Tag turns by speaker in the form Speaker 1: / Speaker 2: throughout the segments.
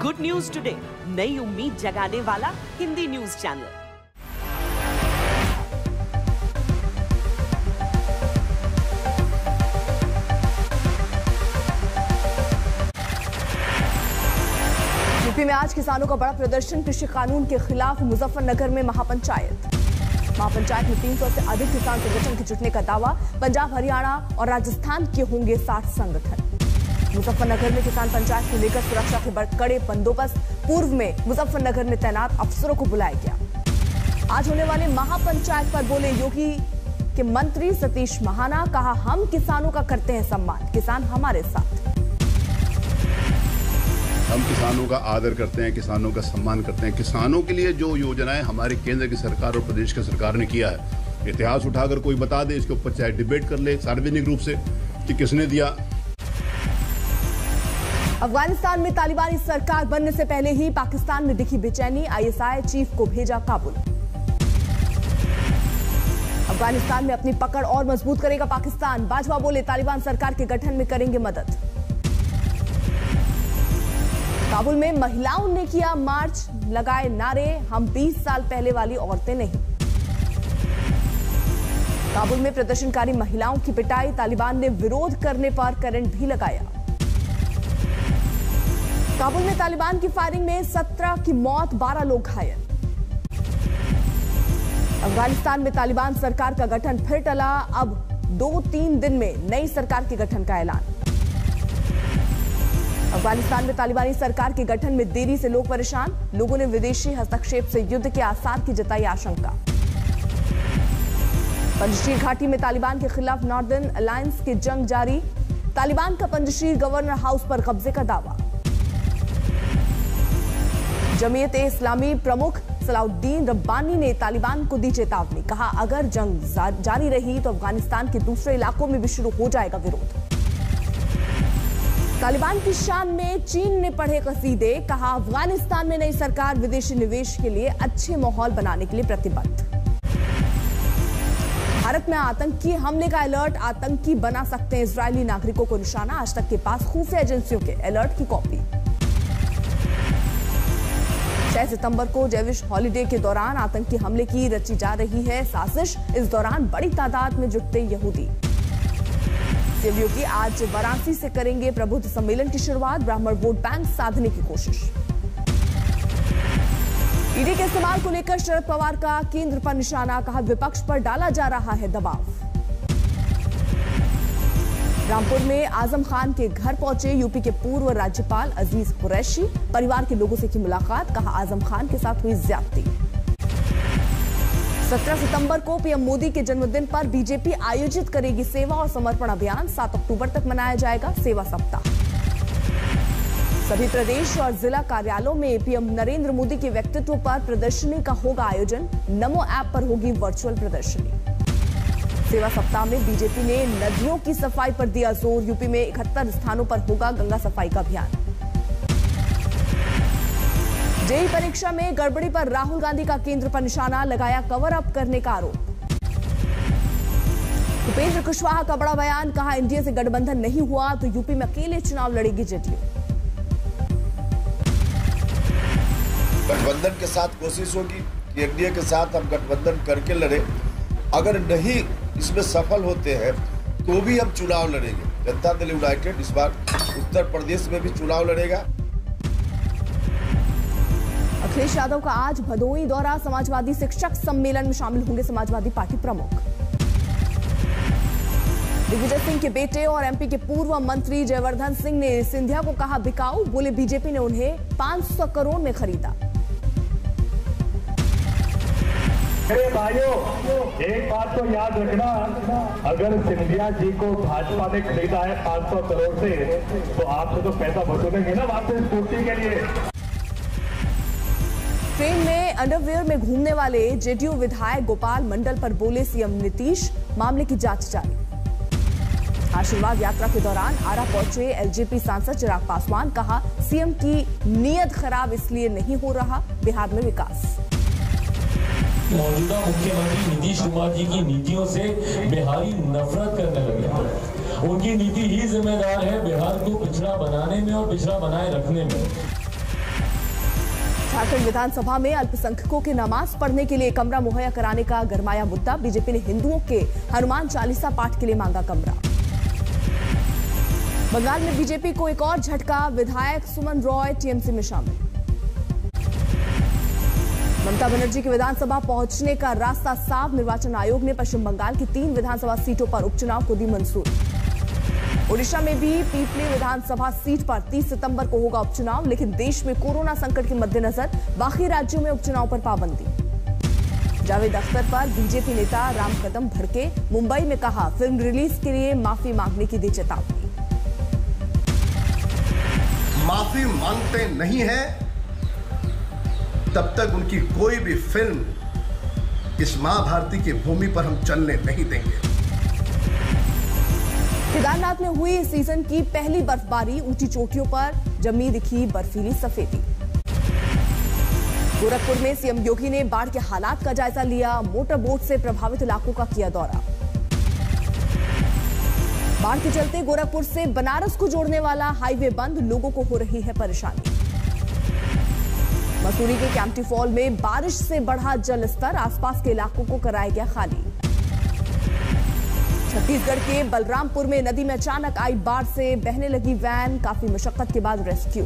Speaker 1: Good news today, नई उम्मीद जगाने वाला हिंदी न्यूज चैनल।
Speaker 2: यूपी में आज किसानों का बड़ा प्रदर्शन, कृषि कानून के खिलाफ मुजफ्फरनगर में महापंचायत में 300 से अधिक किसान संगठन के जुटने का दावा। पंजाब, हरियाणा और राजस्थान के होंगे 60 संगठन। मुजफ्फरनगर में किसान पंचायत को लेकर सुरक्षा के कड़े बंदोबस्त। पूर्व में मुजफ्फरनगर में तैनात अफसरों को बुलाया गया। आज होने वाले महापंचायत पर बोले योगी के मंत्री सतीश महाना, कहा हम किसानों का करते हैं सम्मान, किसान हमारे साथ।
Speaker 3: हम किसानों का आदर करते हैं, किसानों का सम्मान करते हैं। किसानों के लिए जो योजनाएं हमारे केंद्र की सरकार और प्रदेश की सरकार ने किया है, इतिहास उठाकर कोई बता दे, इसके ऊपर चाहे डिबेट कर ले सार्वजनिक रूप से कि किसने दिया।
Speaker 2: अफगानिस्तान में तालिबानी सरकार बनने से पहले ही पाकिस्तान में दिखी बेचैनी, आईएसआई चीफ को भेजा काबुल। अफगानिस्तान में अपनी पकड़ और मजबूत करेगा पाकिस्तान, बाजवा बोले तालिबान सरकार के गठन में करेंगे मदद। काबुल में महिलाओं ने किया मार्च, लगाए नारे, हम 20 साल पहले वाली औरतें नहीं। काबुल में प्रदर्शनकारी महिलाओं की पिटाई, तालिबान ने विरोध करने पर करंट भी लगाया। काबुल में तालिबान की फायरिंग में 17 की मौत, 12 लोग घायल। अफगानिस्तान में तालिबान सरकार का गठन फिर टला, अब 2-3 दिन में नई सरकार के गठन का ऐलान। अफगानिस्तान में तालिबानी सरकार के गठन में देरी से लोग परेशान, लोगों ने विदेशी हस्तक्षेप से युद्ध के आसार की जताई आशंका। पंजशीर घाटी में तालिबान के खिलाफ नॉर्दर्न अलायंस की जंग जारी, तालिबान का पंजशीर गवर्नर हाउस पर कब्जे का दावा। जमीयत-ए-इस्लामी प्रमुख सलाउद्दीन रब्बानी ने तालिबान को दी चेतावनी, कहा अगर जंग जारी रही तो अफगानिस्तान के दूसरे इलाकों में भी शुरू हो जाएगा विरोध। तालिबान की शान में चीन ने पढ़े कसीदे, कहा अफगानिस्तान में नई सरकार विदेशी निवेश के लिए अच्छे माहौल बनाने के लिए प्रतिबद्ध। भारत में आतंकी हमले का अलर्ट, आतंकी बना सकते हैं इजरायली नागरिकों को निशाना, आज तक के पास खुफिया एजेंसियों के अलर्ट की कॉपी। 6 सितंबर को जेविश हॉलिडे के दौरान आतंकी हमले की रची जा रही है साजिश, इस दौरान बड़ी तादाद में जुटते यहूदी। सीएम योगी आज वाराणसी से करेंगे प्रबुद्ध सम्मेलन की शुरुआत, ब्राह्मण वोट बैंक साधने की कोशिश। ईडी के इस्तेमाल को लेकर शरद पवार का केंद्र पर निशाना, कहा विपक्ष पर डाला जा रहा है दबाव। रामपुर में आजम खान के घर पहुंचे यूपी के पूर्व राज्यपाल अजीज कुरैशी, परिवार के लोगों से की मुलाकात, कहा आजम खान के साथ हुई ज्यादती। 17 सितंबर को पीएम मोदी के जन्मदिन पर बीजेपी आयोजित करेगी सेवा और समर्पण अभियान, 7 अक्टूबर तक मनाया जाएगा सेवा सप्ताह। सभी प्रदेश और जिला कार्यालयों में पीएम नरेंद्र मोदी के व्यक्तित्व पर प्रदर्शनी का होगा आयोजन, नमो ऐप पर होगी वर्चुअल प्रदर्शनी। सेवा सप्ताह में बीजेपी ने नदियों की सफाई पर दिया जोर, यूपी में 71 स्थानों पर होगा गंगा सफाई का अभियान। जेईई परीक्षा में गड़बड़ी पर राहुल गांधी का केंद्र पर निशाना, लगाया कवर अप करने का आरोप। उपेंद्र कुशवाहा का बड़ा बयान, कहा एनडीए से गठबंधन नहीं हुआ तो यूपी में अकेले चुनाव लड़ेगी जेडीयू।
Speaker 4: गठबंधन के साथ कोशिश होगी कि एनडीए के साथ हम गठबंधन करके लड़े, अगर नहीं इसमें सफल होते हैं तो भी हम चुनाव लड़ेंगे। जनता दल यूनाइटेड इस बार उत्तर प्रदेश में भी चुनाव लड़ेगा।
Speaker 2: अखिलेश यादव का आज भदोही दौरा, समाजवादी शिक्षक सम्मेलन में शामिल होंगे समाजवादी पार्टी प्रमुख। दिग्विजय सिंह के बेटे और एमपी के पूर्व मंत्री जयवर्धन सिंह ने सिंधिया को कहा बिकाऊ, बोले बीजेपी ने उन्हें 500 करोड़ में खरीदा।
Speaker 5: मेरे भाइयों, एक बात तो याद रखना, अगर सिंधिया जी को भाजपा ने खरीदा है 500 करोड़ से, तो आपसे तो पैसा वसूलेंगे ना वापस पूर्ति के लिए।
Speaker 2: ट्रेन में अंडरवियर में घूमने वाले जेडीयू विधायक गोपाल मंडल पर बोले सीएम नीतीश, मामले की जांच जारी। आशीर्वाद यात्रा के दौरान आरा पहुंचे एलजेपी सांसद चिराग पासवान, कहा सीएम की नीयत खराब इसलिए नहीं हो रहा बिहार में विकास।
Speaker 6: मौजूदा मुख्यमंत्री नीतीश कुमार जी की नीतियों से बिहारी नफरत करने लगे। उनकी नीति ही जिम्मेदार है बिहार को पिछड़ा बनाने में और पिछड़ा बनाए रखने में।
Speaker 2: झारखंड विधानसभा में अल्पसंख्यकों के नमाज पढ़ने के लिए कमरा मुहैया कराने का गरमाया मुद्दा। बीजेपी ने हिंदुओं के हनुमान चालीसा पाठ के लिए मांगा कमरा। बंगाल में बीजेपी को एक और झटका, विधायक सुमन रॉय टीएमसी में शामिल। ममता बनर्जी के विधानसभा पहुंचने का रास्ता साफ, निर्वाचन आयोग ने पश्चिम बंगाल की 3 विधानसभा सीटों पर उपचुनाव को दी मंजूरी। ओडिशा में भी पीपली विधानसभा सीट पर 30 सितंबर को होगा उपचुनाव, लेकिन देश में कोरोना संकट के मद्देनजर बाकी राज्यों में उपचुनाव पर पाबंदी। जावेद अख्तर पर बीजेपी नेता राम कदम भड़के, मुंबई में कहा फिल्म रिलीज के लिए माफी मांगने की दी चेतावनी।
Speaker 7: माफी मांगते नहीं है तब तक उनकी कोई भी फिल्म इस मां भारती की भूमि पर हम चलने नहीं देंगे।
Speaker 2: केदारनाथ में हुई सीजन की पहली बर्फबारी, ऊंची चोटियों पर जमी दिखी बर्फीली सफेदी। गोरखपुर में सीएम योगी ने बाढ़ के हालात का जायजा लिया, मोटर बोट से प्रभावित इलाकों का किया दौरा। बाढ़ के चलते गोरखपुर से बनारस को जोड़ने वाला हाईवे बंद, लोगों को हो रही है परेशानी। मसूरी के कैंपटी फॉल में बारिश से बढ़ा जल स्तर, आसपास के इलाकों को कराया गया खाली। छत्तीसगढ़ के बलरामपुर में नदी में अचानक आई बाढ़ से बहने लगी वैन, काफी मशक्कत के बाद रेस्क्यू।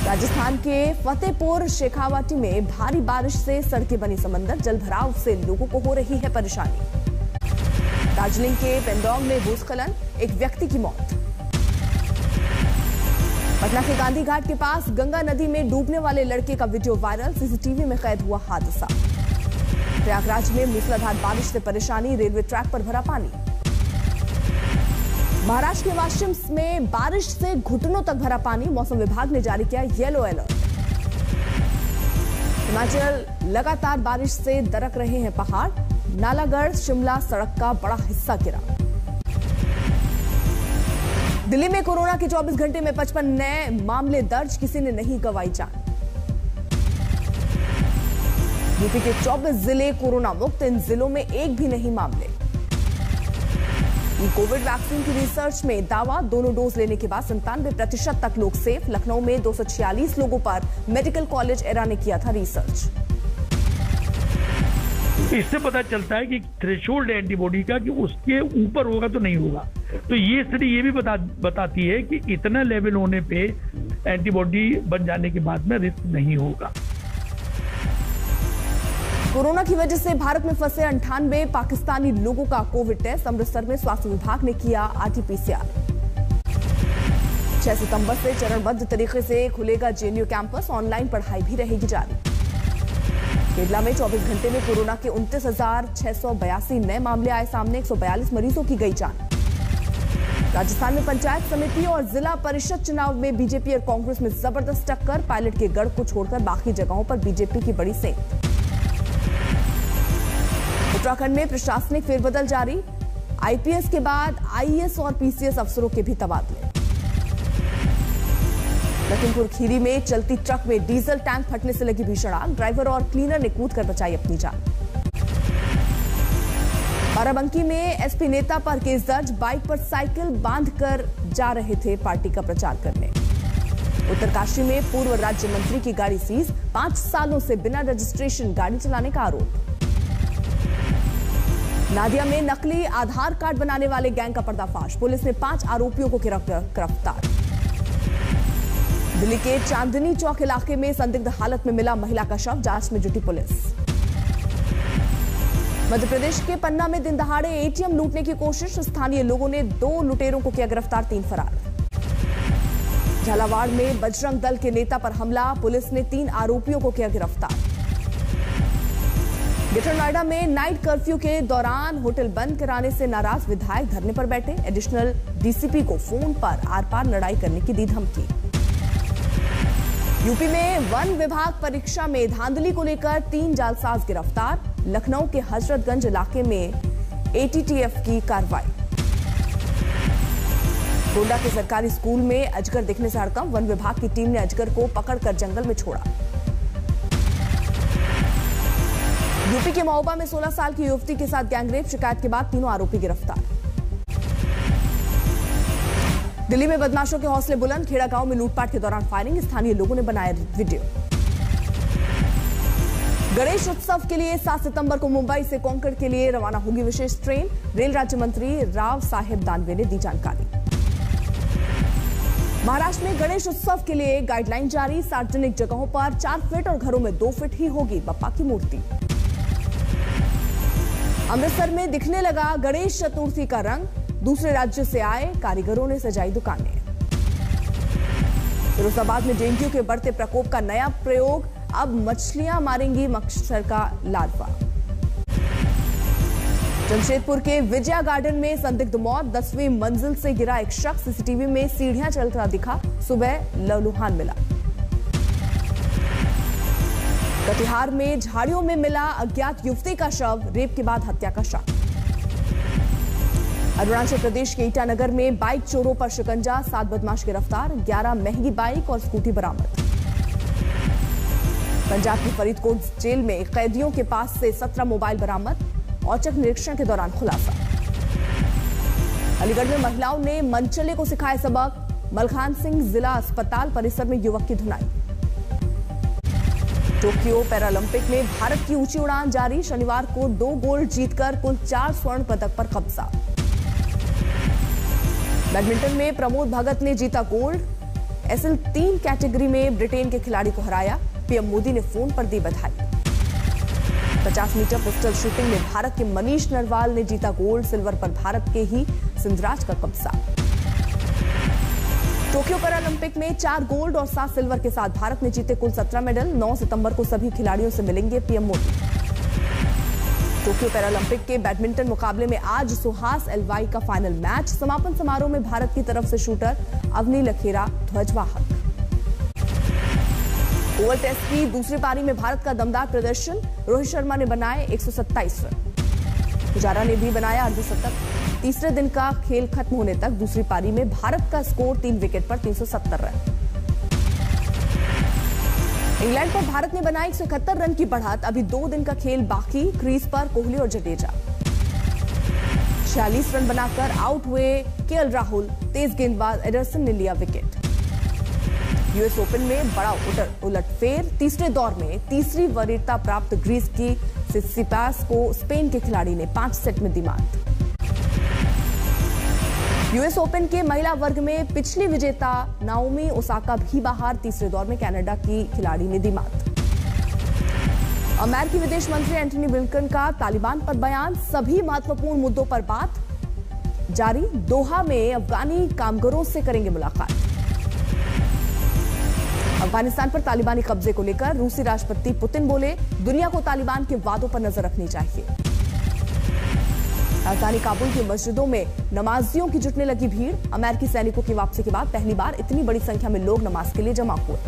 Speaker 2: राजस्थान के फतेहपुर शेखावाटी में भारी बारिश से सड़कें बनी समंदर, जलभराव से लोगों को हो रही है परेशानी। दार्जिलिंग के पेंडोंग में भूस्खलन, एक व्यक्ति की मौत। पटना के गांधी घाट के पास गंगा नदी में डूबने वाले लड़के का वीडियो वायरल, सीसीटीवी में कैद हुआ हादसा। प्रयागराज में मूसलाधार बारिश से परेशानी, रेलवे ट्रैक पर भरा पानी। महाराष्ट्र के वाशिम में बारिश से घुटनों तक भरा पानी, मौसम विभाग ने जारी किया येलो अलर्ट। हिमाचल लगातार बारिश से दरक रहे हैं पहाड़, नालागढ़ शिमला सड़क का बड़ा हिस्सा गिरा। दिल्ली में कोरोना के 24 घंटे में 55 नए मामले दर्ज, किसी ने नहीं गंवाई जान। यूपी के 24 जिले कोरोना मुक्त, इन जिलों में एक भी नहीं मामले। कोविड वैक्सीन की रिसर्च में दावा, दोनों डोज लेने के बाद 97% तक लोग सेफ। लखनऊ में 246 लोगों पर मेडिकल कॉलेज एरा ने किया था रिसर्च।
Speaker 5: इससे पता चलता है कि थ्रेशोल्ड एंटीबॉडी का कि उसके ऊपर होगा तो नहीं होगा, तो ये स्टडी ये भी बताती है कि इतना लेवल होने पे एंटीबॉडी बन जाने के बाद में रिस्क नहीं होगा।
Speaker 2: कोरोना की वजह से भारत में फंसे 98 पाकिस्तानी लोगों का कोविड टेस्ट, अमृतसर में स्वास्थ्य विभाग ने किया आरटीपीसीआर। 6 सितंबर से चरणबद्ध तरीके से खुलेगा जेएनयू कैंपस, ऑनलाइन पढ़ाई भी रहेगी जारी। केरला में 24 घंटे में कोरोना के 29,682 नए मामले आए सामने, 142 मरीजों की गई जान। राजस्थान में पंचायत समिति और जिला परिषद चुनाव में बीजेपी और कांग्रेस में जबरदस्त टक्कर, पायलट के गढ़ को छोड़कर बाकी जगहों पर बीजेपी की बड़ी सेंध। उत्तराखंड में प्रशासनिक फेरबदल जारी, आईपीएस के बाद आईएएस और पीसीएस अफसरों के भी तबादले। लखीमपुर खीरी में चलती ट्रक में डीजल टैंक फटने से लगी भीषण आग, ड्राइवर और क्लीनर ने कूदकर बचाई अपनी जान। बाराबंकी में एसपी नेता पर केस दर्ज, बाइक पर साइकिल बांधकर जा रहे थे पार्टी का प्रचार करने। उत्तरकाशी में पूर्व राज्य मंत्री की गाड़ी सीज, 5 सालों से बिना रजिस्ट्रेशन गाड़ी चलाने का आरोप। नादिया में नकली आधार कार्ड बनाने वाले गैंग का पर्दाफाश, पुलिस ने 5 आरोपियों को गिरफ्तार। दिल्ली के चांदनी चौक इलाके में संदिग्ध हालत में मिला महिला का शव, जांच में जुटी पुलिस। मध्य प्रदेश के पन्ना में दिन दहाड़े एटीएम लूटने की कोशिश, स्थानीय लोगों ने 2 लुटेरों को किया गिरफ्तार, 3 फरार। झालावाड़ में बजरंग दल के नेता पर हमला, पुलिस ने 3 आरोपियों को किया गिरफ्तार। ग्रेटर नोएडा में नाइट कर्फ्यू के दौरान होटल बंद कराने से नाराज विधायक धरने पर बैठे, एडिशनल डीसीपी को फोन पर आर-पार लड़ाई करने की दी धमकी। यूपी में वन विभाग परीक्षा में धांधली को लेकर 3 जालसाज गिरफ्तार, लखनऊ के हजरतगंज इलाके में एटीटीएफ की कार्रवाई। गोंडा के सरकारी स्कूल में अजगर दिखने से हड़कंप, वन विभाग की टीम ने अजगर को पकड़कर जंगल में छोड़ा। यूपी के महोबा में 16 साल की युवती के साथ गैंगरेप, शिकायत के बाद तीनों आरोपी गिरफ्तार। दिल्ली में बदमाशों के हौसले बुलंद, खेड़ा गांव में लूटपाट के दौरान फायरिंग, स्थानीय लोगों ने बनाया वीडियो। गणेश उत्सव के लिए 7 सितंबर को मुंबई से कोंकण के लिए रवाना होगी विशेष ट्रेन, रेल राज्य मंत्री राव साहेब दानवे ने दी जानकारी। महाराष्ट्र में गणेश उत्सव के लिए गाइडलाइन जारी, सार्वजनिक जगहों पर 4 फीट और घरों में 2 फीट ही होगी बप्पा की मूर्ति। अमृतसर में दिखने लगा गणेश चतुर्थी का रंग, दूसरे राज्यों से आए कारीगरों ने सजाई दुकानें। फिरोजाबाद में डेंगू के बढ़ते प्रकोप का नया प्रयोग, अब मछलियां मारेंगी मच्छर का लार्वा। जमशेदपुर के विजया गार्डन में संदिग्ध मौत, 10वीं मंजिल से गिरा एक शख्स, सीसीटीवी में सीढ़ियां चलता दिखा, सुबह लहूलुहान मिला। कटिहार में झाड़ियों में मिला अज्ञात युवती का शव, रेप के बाद हत्या का शक। अरुणाचल प्रदेश के ईटानगर में बाइक चोरों पर शिकंजा, 7 बदमाश गिरफ्तार, 11 महंगी बाइक और स्कूटी बरामद। पंजाब की फरीदकोट जेल में कैदियों के पास से 17 मोबाइल बरामद, औचक निरीक्षण के दौरान खुलासा। अलीगढ़ में महिलाओं ने मनचले को सिखाया सबक, मलखान सिंह जिला अस्पताल परिसर में युवक की धुनाई। टोक्यो पैरालंपिक में भारत की ऊंची उड़ान जारी, शनिवार को 2 गोल्ड जीतकर कुल 4 स्वर्ण पदक पर कब्जा। बैडमिंटन में प्रमोद भगत ने जीता गोल्ड, SL3 कैटेगरी में ब्रिटेन के खिलाड़ी को हराया, पीएम मोदी ने फोन पर दी बधाई। 50 मीटर पिस्टल शूटिंग में भारत के मनीष नरवाल ने जीता गोल्ड, सिल्वर पर भारत के ही सिंधराज का कब्जा। टोक्यो पैरालंपिक में 4 गोल्ड और 7 सिल्वर के साथ भारत ने जीते कुल 17 मेडल, 9 सितंबर को सभी खिलाड़ियों से मिलेंगे पीएम मोदी। टोक्यो पैरालंपिक के बैडमिंटन मुकाबले में आज सुहास एलवाई का फाइनल मैच, समापन समारोह में भारत की तरफ से शूटर अवनी लखेरा ध्वजवाहक। ओवल टेस्ट की दूसरी पारी में भारत का दमदार प्रदर्शन, रोहित शर्मा ने बनाए 127 रन, पुजारा ने भी बनाया अर्धशतक। तीसरे दिन का खेल खत्म होने तक दूसरी पारी में भारत का स्कोर 3 विकेट पर 370 रन। इंग्लैंड पर भारत ने बनाई 171 रन की बढ़त, अभी 2 दिन का खेल बाकी, क्रीज पर कोहली और जडेजा। 46 रन बनाकर आउट हुए केएल राहुल, तेज गेंदबाज एडरसन ने लिया विकेट। यूएस ओपन में बड़ा उलटफेर, तीसरे दौर में तीसरी वरीयता प्राप्त ग्रीस की सिसिपास को स्पेन के खिलाड़ी ने 5 सेट में दी मात। यूएस ओपन के महिला वर्ग में पिछली विजेता नाओमी ओसाका भी बाहर, तीसरे दौर में कनाडा की खिलाड़ी ने दी मात। अमेरिकी विदेश मंत्री एंटनी ब्लिंकन का तालिबान पर बयान, सभी महत्वपूर्ण मुद्दों पर बात जारी, दोहा में अफगानी कामगारों से करेंगे मुलाकात। अफगानिस्तान पर तालिबानी कब्जे को लेकर रूसी राष्ट्रपति पुतिन बोले, दुनिया को तालिबान के वादों पर नजर रखनी चाहिए। राजधानी काबुल की मस्जिदों में नमाजियों की जुटने लगी भीड़, अमेरिकी सैनिकों की वापसी के बाद पहली बार इतनी बड़ी संख्या में लोग नमाज के लिए जमा हुए।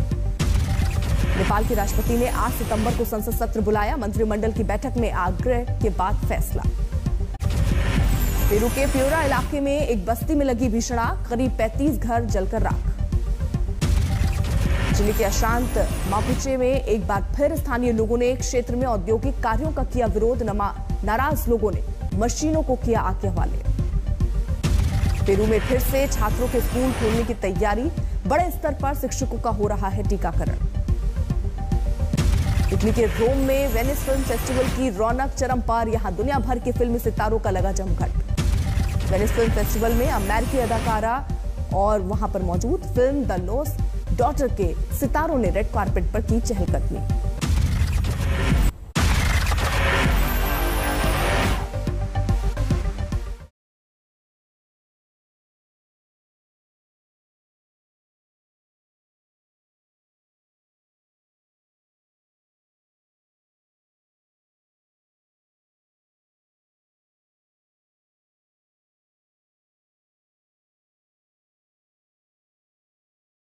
Speaker 2: नेपाल के राष्ट्रपति ने 8 सितंबर को संसद सत्र बुलाया, मंत्रिमंडल की बैठक में आग्रह के बाद फैसला। पेरू के प्योरा इलाके में एक बस्ती में लगी भीषण आग, करीब 35 घर जलकर राख। चिली के अशांत मापुचे में एक बार फिर स्थानीय लोगों ने क्षेत्र में औद्योगिक कार्यों का किया विरोध, नाराज लोगों ने मशीनों को किया आग के हवाले। पेरू में फिर से छात्रों के स्कूल खोलने की तैयारी, बड़े स्तर पर शिक्षकों का हो रहा है टीकाकरण। इटली के रोम में वेनिस फिल्म फेस्टिवल की रौनक चरम पर, यहां दुनिया भर के फिल्मी सितारों का लगा जमघट। वेनिस फिल्म फेस्टिवल में अमेरिकी अदाकारा और वहां पर मौजूद फिल्म द लॉस्ट डॉटर के सितारों ने रेड कार्पेट पर की चहलकदमी।